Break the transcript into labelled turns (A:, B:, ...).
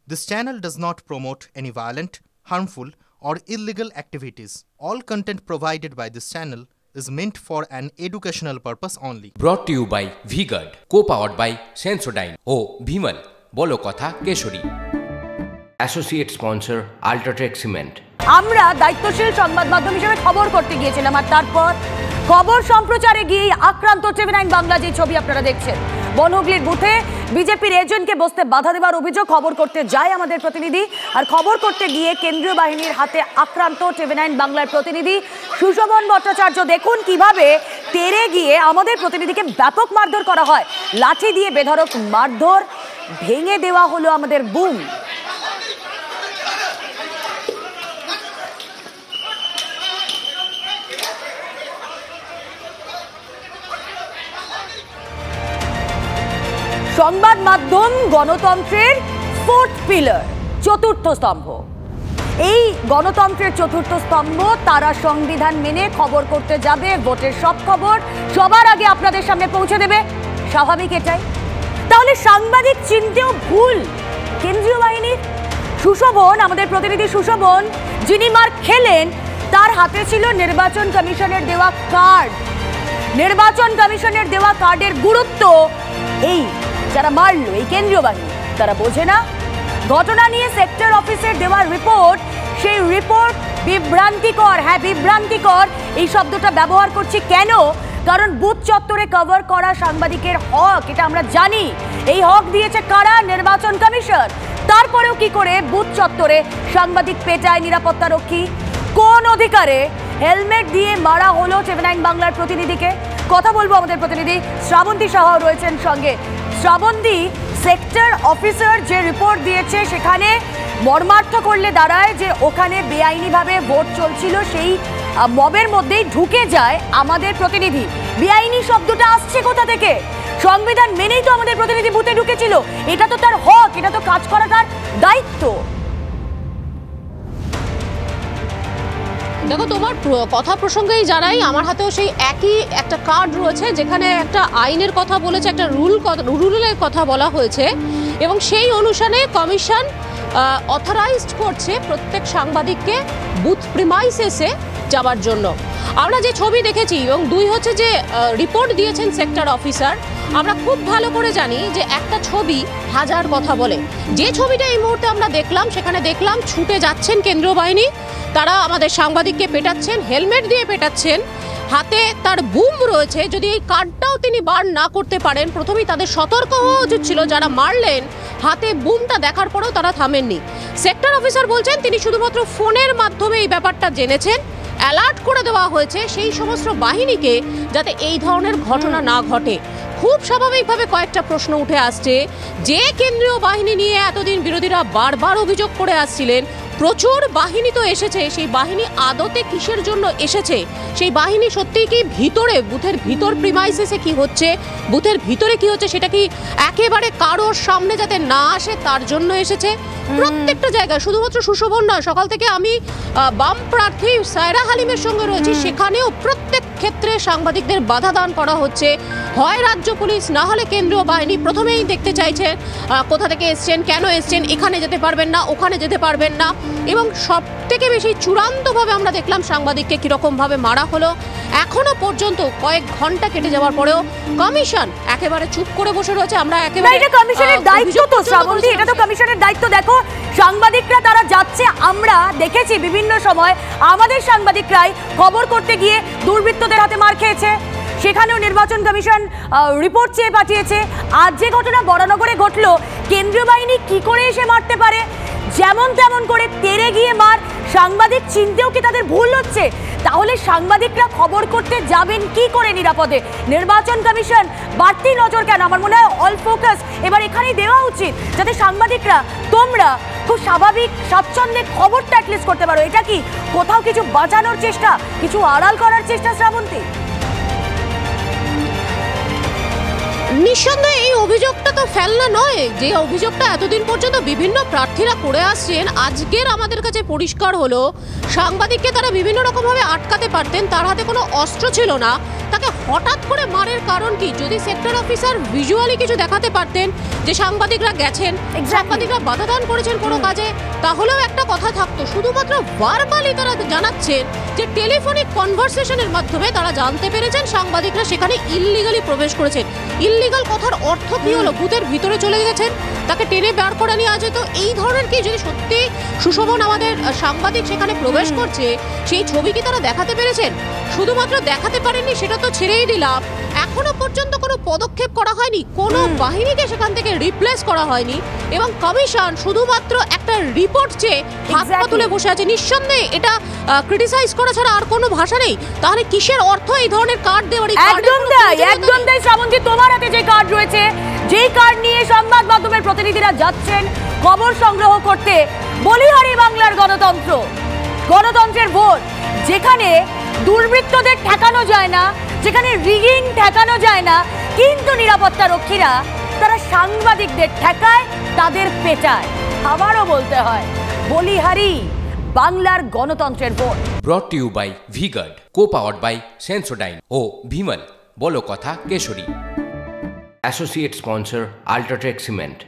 A: This channel does not promote any violent, harmful, or illegal activities. All content provided by this channel is meant for an educational purpose only.
B: Brought to you by V-Guard, co-powered by Sensodyne O Bhimal, বলো কথা Keshari. Associate sponsor Ultratech Cement.
C: আমরা দায়িত্বশীল সংবাদ মাধ্যম হিসেবে খবর করতে গিয়েছিলাম, আর তারপর খবর সম্প্রচারে গিয়ে আক্রান্ত TV9 বাংলা যে ছবি আপনারা দেখছেন, বনহুগলির বুথে বিজেপির এজেন্টকে বসতে বাধা দেওয়ার অভিযোগ। খবর করতে যায় আমাদের প্রতিনিধি, আর খবর করতে গিয়ে কেন্দ্রীয় বাহিনীর হাতে আক্রান্ত TV9 বাংলার প্রতিনিধি সুশোভন ভট্টাচার্য। দেখুন কিভাবে তেড়ে গিয়ে আমাদের প্রতিনিধিকে ব্যাপক মারধর করা হয়, লাঠি দিয়ে বেধড়ক মারধর, ভেঙে দেওয়া হলো আমাদের বুম। সংবাদ মাধ্যম গণতন্ত্রের ফোর্থ পিলার, চতুর্থ স্তম্ভ। এই গণতন্ত্রের চতুর্থ স্তম্ভ, তারা সংবিধান মেনে খবর করতে যাবে, ভোটের সব খবর সবার আগে আপনাদের সামনে পৌঁছে দেবে, স্বাভাবিক এটাই। তাহলে সাংবাদিক চিনতেও ভুল কেন্দ্রীয় বাহিনীর? সুশোভন, আমাদের প্রতিনিধি সুশোভন, যিনি মার খেলেন, তার হাতে ছিল নির্বাচন কমিশনের দেওয়া কার্ড। নির্বাচন কমিশনের দেওয়া কার্ডের গুরুত্ব এই যারা মারলো, এই কেন্দ্রীয় বাহিনী, তারা বোঝে না। ঘটনা নিয়ে সেক্টর অফিসের দেওয়া রিপোর্ট, সেই রিপোর্ট বিভ্রান্তিকর। হ্যাঁ, বিভ্রান্তিকর এই শব্দটা ব্যবহার করছি কেন? কারণ বুথ চত্বরে কভার করা সাংবাদিকের হক, এটা আমরা জানি। এই হক দিয়েছে কারা? নির্বাচন কমিশন। তারপরেও কি করে বুথ চত্বরে সাংবাদিক পেটায় নিরাপত্তারক্ষী? কোন অধিকারে হেলমেট দিয়ে মারা হলো TV9 বাংলার প্রতিনিধিকে? কথা বলবো আমাদের প্রতিনিধি শ্রাবন্তী সাহা রয়েছেন সঙ্গে। শ্রাবন্তী, সেক্টর অফিসার যে রিপোর্ট দিয়েছে সেখানে মর্মার্থ করলে দাঁড়ায় যে ওখানে বেআইনিভাবে ভোট চলছিল, সেই মবের মধ্যেই ঢুকে যায় আমাদের প্রতিনিধি। বেআইনি শব্দটা আসছে কোথা থেকে? সংবিধান মেনেই তো আমাদের প্রতিনিধি বুথে ঢুকেছিল, এটা তো তার হক, এটা তো কাজ করা তার দায়িত্ব।
D: দেখো, তোমার কথা প্রসঙ্গেই জানাই, আমার হাতেও সেই একই একটা কার্ড রয়েছে, যেখানে একটা আইনের কথা বলেছে, একটা রুলের কথা বলা হয়েছে, এবং সেই অনুসারে কমিশন অথরাইজড করছে প্রত্যেক সাংবাদিককে বুথ প্রিমাইসেসে যাওয়ার জন্য। আমরা যে ছবি দেখেছি, এবং দুই হচ্ছে যে রিপোর্ট দিয়েছেন সেক্টর অফিসার, আমরা খুব ভালো করে জানি যে একটা ছবি হাজার কথা বলে। যে ছবিটা এই মুহূর্তে আমরা দেখলাম, সেখানে দেখলাম ছুটে যাচ্ছেন কেন্দ্রীয় বাহিনী, তারা আমাদের সাংবাদিককে পেটাচ্ছেন, হেলমেট দিয়ে পেটাচ্ছেন, হাতে তার বুম রয়েছে। যদি এই কার্ডটাও তিনি বার না করতে পারেন, প্রথমেই তাদের সতর্ক হওয়া উচিত ছিল। যারা মারলেন, হাতে বুমটা দেখার পরেও তারা থামেননি। সেক্টর অফিসার বলছেন তিনি শুধুমাত্র ফোনের মাধ্যমে এই ব্যাপারটা জেনেছেন, অ্যালার্ট করে দেওয়া হয়েছে সেই সমস্ত বাহিনীকে যাতে এই ধরনের ঘটনা না ঘটে। খুব স্বাভাবিকভাবে কয়েকটা প্রশ্ন উঠে আসছে, যে কেন্দ্রীয় বাহিনী নিয়ে এতদিন বিরোধীরা বারবার অভিযোগ করে আসছিলেন, প্রচুর বাহিনী তো এসেছে, সেই বাহিনী আদতে কিসের জন্য এসেছে? সেই বাহিনী সত্যিই কি ভিতরে, বুথের ভিতর প্রিমাইসেসে কি হচ্ছে, বুথের ভিতরে কি হচ্ছে, সেটা কি একেবারে কারোর সামনে যাতে না আসে তার জন্য এসেছে? প্রত্যেকটা জায়গায়, শুধুমাত্র সুশোভন নয়, সকাল থেকে আমি বাম প্রার্থী সায়রা হালিমের সঙ্গে রয়েছি, সেখানেও প্রত্যেক ক্ষেত্রে সাংবাদিকদের বাধা দান করা হচ্ছে। হয় রাজ্য পুলিশ, না হলে কেন্দ্রীয় বাহিনী প্রথমেই দেখতে চাইছেন কোথা থেকে এসছেন, কেন এসছেন, এখানে যেতে পারবেন না, ওখানে যেতে পারবেন না। এবং সব থেকে বেশি চূড়ান্তভাবে আমরা দেখলাম সাংবাদিককে কিরকমভাবে মারা হলো। এখনো পর্যন্ত কয়েক ঘন্টা কেটে যাওয়ার পরেও কমিশন একেবারে চুপ করে বসে রয়েছে। আমরা একেবারে,
C: এটা কমিশনের দায়িত্ব তো শ্রাবন্তী, এটা তো কমিশনের দায়িত্ব। দেখো, সাংবাদিকরা তারা যাচ্ছে, আমরা দেখেছি বিভিন্ন সময় আমাদের সাংবাদিকরাই খবর করতে গিয়ে দুর্বৃত্তদের হাতে মার খেয়েছে, সেখানেও নির্বাচন কমিশন রিপোর্ট চেয়ে পাঠিয়েছে। আজ যে ঘটনা বরানগরে ঘটলো, কেন্দ্রীয় বাহিনী কি করে এসে মারতে পারে? যেমন তেমন করে তেড়ে গিয়ে মার। সাংবাদিক চিনতেও কি তাদের ভুল হচ্ছে? তাহলে সাংবাদিকরা খবর করতে যাবেন কি করে নিরাপদে? নির্বাচন কমিশন বাড়তি নজর কেন? আমার মনে হয় অল ফোকাস এবার এখানেই দেওয়া উচিত, যাতে সাংবাদিকরা তোমরা খুব স্বাভাবিক স্বাচ্ছন্দ্যে খবরটা অ্যাটলিস্ট করতে পারো। এটা কি কোথাও কিছু বাঁচানোর চেষ্টা, কিছু আড়াল করার চেষ্টা শ্রাবন্তী?
D: নিঃসন্দেহে এই অভিযোগটা তো ফেলনা নয়, যে অভিযোগটা এতদিন পর্যন্ত বিভিন্ন প্রার্থীরা করে আসছেন। আজকের আমাদের কাছে পরিষ্কার হলো সাংবাদিককে তারা বিভিন্ন রকমভাবে আটকাতে পারতেন, তার হাতে কোনো অস্ত্র ছিল না। তাকে হঠাৎ করে মারের কারণ কি? যদি সেক্টর অফিসার ভিজুয়ালি কিছু দেখাতে পারতেন যে সাংবাদিকরা গেছেন, সাংবাদিকরা বাধা দান করেছেন কোনো কাজে, তাহলেও একটা কথা থাকতো। শুধুমাত্র ভার্বালি তারা জানাচ্ছেন যে টেলিফোনিক কনভারসেশনের মাধ্যমে তারা জানতে পেরেছেন সাংবাদিকরা সেখানে ইললিগালি প্রবেশ করেছেন। ইললিগাল কথার অর্থ কি হলো? বুথের ভিতরে চলে গেছেন, তাকে টেনে বের করে নিয়ে আসে। তো এই ধরনের কি যদি সত্যি সুশোভন আমাদের সাংবাদিক সেখানে প্রবেশ করছে, সেই ছবি কি তারা দেখাতে পেরেছেন? শুধুমাত্র দেখাতে পারেননি সেটা তো ছেড়েই দিলাম, এখনো পর্যন্ত কোনো পদক্ষেপ করা হয়নি, কোনো বাহিনীকে সেখান থেকে রিপ্লেস করা হয়নি, এবং কমিশন শুধুমাত্র একটা রিপোর্ট চেয়ে হাত পা তুলে বসে আছে। নিঃসন্দেহে এটা ক্রিটিসাইজ করা ছাড়া আর কোনো ভাষা নেই। তাহলে কিসের অর্থ এই ধরনের কার্ড দেওয়ার?
C: একদম তাই শ্রাবন্তী, তোমার হাতে যে কার্ড রয়েছে, যেই কার্ড নিয়ে সংবাদ মাধ্যমের প্রতিনিধিরা যাচ্ছেন খবর সংগ্রহ করতে, বলিহারি বাংলার গণতন্ত্র, গণতন্ত্রের ভোট, যেখানে দুর্বৃত্তদের ঠেকানো যায় না, যেখানে রিগিং ঠেকানো যায় না, কিন্তু নিরাপত্তা রক্ষীরা তারা সাংবাদিকদের ঠেকায়, তাদের পেটায়। আবারও বলতে হয়, বলিহারি বাংলার গণতন্ত্রের ভোট।
B: Brought to you by V-Guard, co-powered by Sensodyne ও ভিমল, বলো কথা কেশরী। Associate sponsor UltraTech cement.